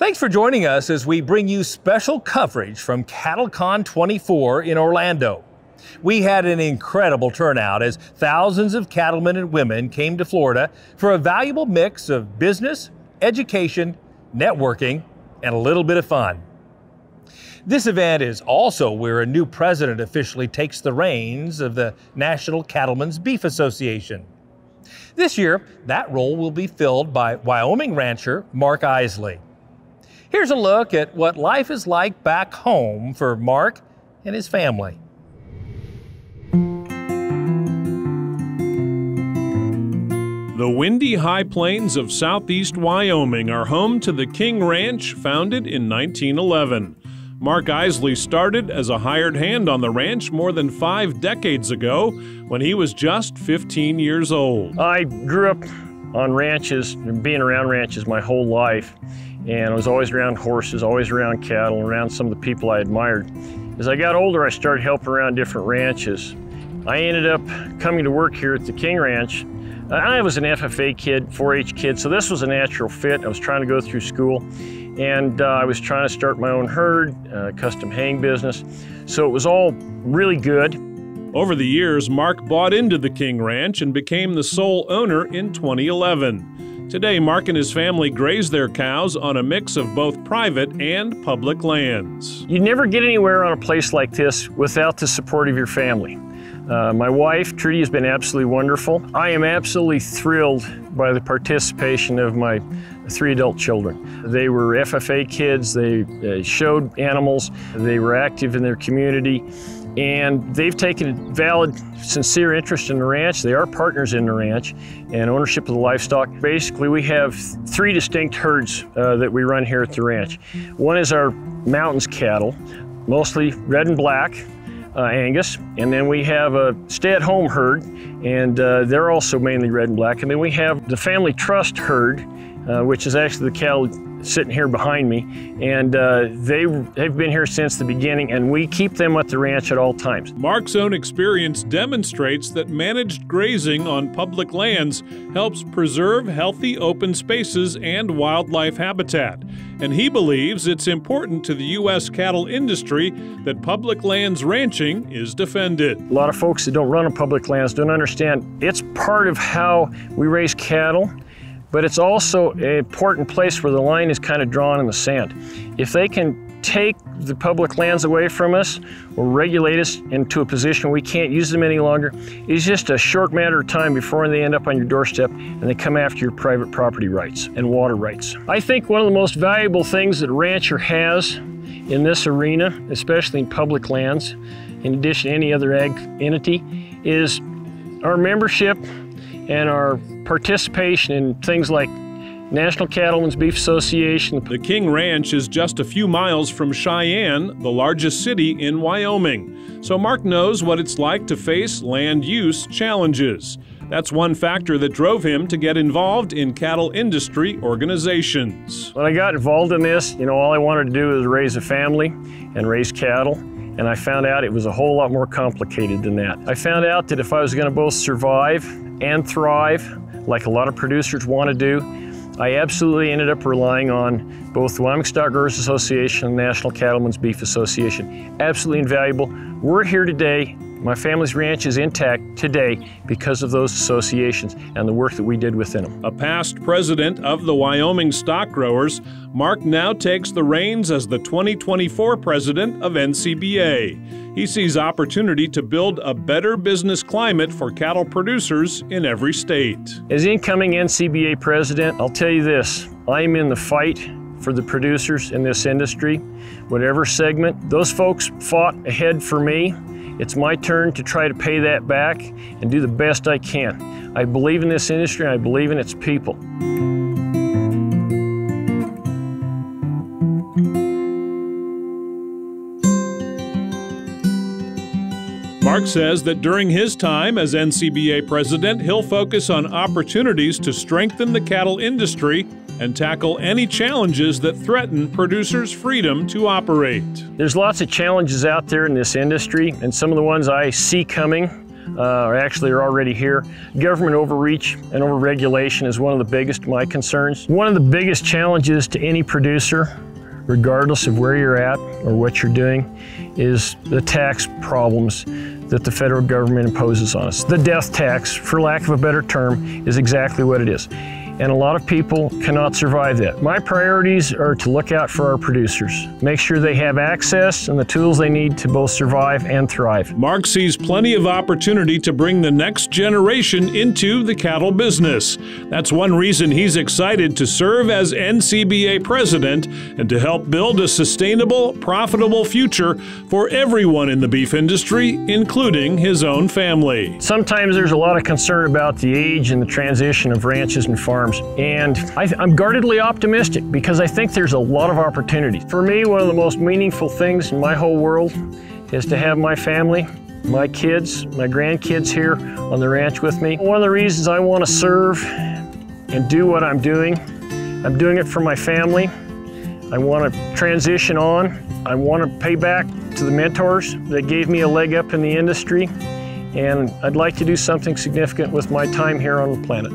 Thanks for joining us as we bring you special coverage from CattleCon 24 in Orlando. We had an incredible turnout as thousands of cattlemen and women came to Florida for a valuable mix of business, education, networking, and a little bit of fun. This event is also where a new president officially takes the reins of the National Cattlemen's Beef Association. This year, that role will be filled by Wyoming rancher Mark Eisele. Here's a look at what life is like back home for Mark and his family. The windy high plains of southeast Wyoming are home to the King Ranch, founded in 1911. Mark Eisele started as a hired hand on the ranch more than 5 decades ago when he was just 15 years old. I grew up on ranches and being around ranches my whole life, and I was always around horses, always around cattle, around some of the people I admired. As I got older, I started helping around different ranches. I ended up coming to work here at the King Ranch. I was an FFA kid, 4-H kid, so this was a natural fit. I was trying to go through school, and I was trying to start my own herd, custom haying business, so it was all really good. Over the years, Mark bought into the King Ranch and became the sole owner in 2011. Today, Mark and his family graze their cows on a mix of both private and public lands. You never get anywhere on a place like this without the support of your family. My wife, Trudy, has been absolutely wonderful. I am absolutely thrilled by the participation of my 3 adult children. They were FFA kids, they showed animals, they were active in their community, and they've taken a valid, sincere interest in the ranch. They are partners in the ranch and ownership of the livestock. Basically, we have 3 distinct herds that we run here at the ranch. One is our mountains cattle, mostly red and black, Angus, and then we have a stay-at-home herd, and they're also mainly red and black. And then we have the family trust herd, which is actually the cattle sitting here behind me, and they've been here since the beginning, and we keep them at the ranch at all times. Mark's own experience demonstrates that managed grazing on public lands helps preserve healthy open spaces and wildlife habitat, and he believes it's important to the U.S. cattle industry that public lands ranching is defended. A lot of folks that don't run on public lands don't understand it's part of how we raise cattle, but it's also an important place where the line is kind of drawn in the sand. If they can take the public lands away from us or regulate us into a position where we can't use them any longer, it's just a short matter of time before they end up on your doorstep and they come after your private property rights and water rights. I think one of the most valuable things that a rancher has in this arena, especially in public lands, in addition to any other ag entity, is our membership and our participation in things like National Cattlemen's Beef Association. The King Ranch is just a few miles from Cheyenne, the largest city in Wyoming. So Mark knows what it's like to face land use challenges. That's one factor that drove him to get involved in cattle industry organizations. When I got involved in this, all I wanted to do was raise a family and raise cattle. And I found out it was a whole lot more complicated than that. I found out that if I was going to both survive and thrive, like a lot of producers want to do, I absolutely ended up relying on both the Wyoming Stock Growers Association and the National Cattlemen's Beef Association. Absolutely invaluable. We're here today. My family's ranch is intact today because of those associations and the work that we did within them. A past president of the Wyoming Stock Growers, Mark now takes the reins as the 2024 president of NCBA. He sees opportunity to build a better business climate for cattle producers in every state. As incoming NCBA president, I'll tell you this, I'm in the fight for the producers in this industry, whatever segment. Those folks fought ahead for me. It's my turn to try to pay that back and do the best I can. I believe in this industry, and I believe in its people. Mark says that during his time as NCBA president, he'll focus on opportunities to strengthen the cattle industry and tackle any challenges that threaten producers' freedom to operate. There's lots of challenges out there in this industry, and some of the ones I see coming actually are already here. Government overreach and overregulation is one of the biggest of my concerns. One of the biggest challenges to any producer, regardless of where you're at or what you're doing, is the tax problems that the federal government imposes on us. The death tax, for lack of a better term, is exactly what it is. And a lot of people cannot survive that. My priorities are to look out for our producers, make sure they have access and the tools they need to both survive and thrive. Mark sees plenty of opportunity to bring the next generation into the cattle business. That's one reason he's excited to serve as NCBA president and to help build a sustainable, profitable future for everyone in the beef industry, including his own family. Sometimes there's a lot of concern about the age and the transition of ranches and farms. And I'm guardedly optimistic because I think there's a lot of opportunity. For me, one of the most meaningful things in my whole world is to have my family, my kids, my grandkids here on the ranch with me. One of the reasons I want to serve and do what I'm doing it for my family. I want to transition on. I want to pay back to the mentors that gave me a leg up in the industry. And I'd like to do something significant with my time here on the planet.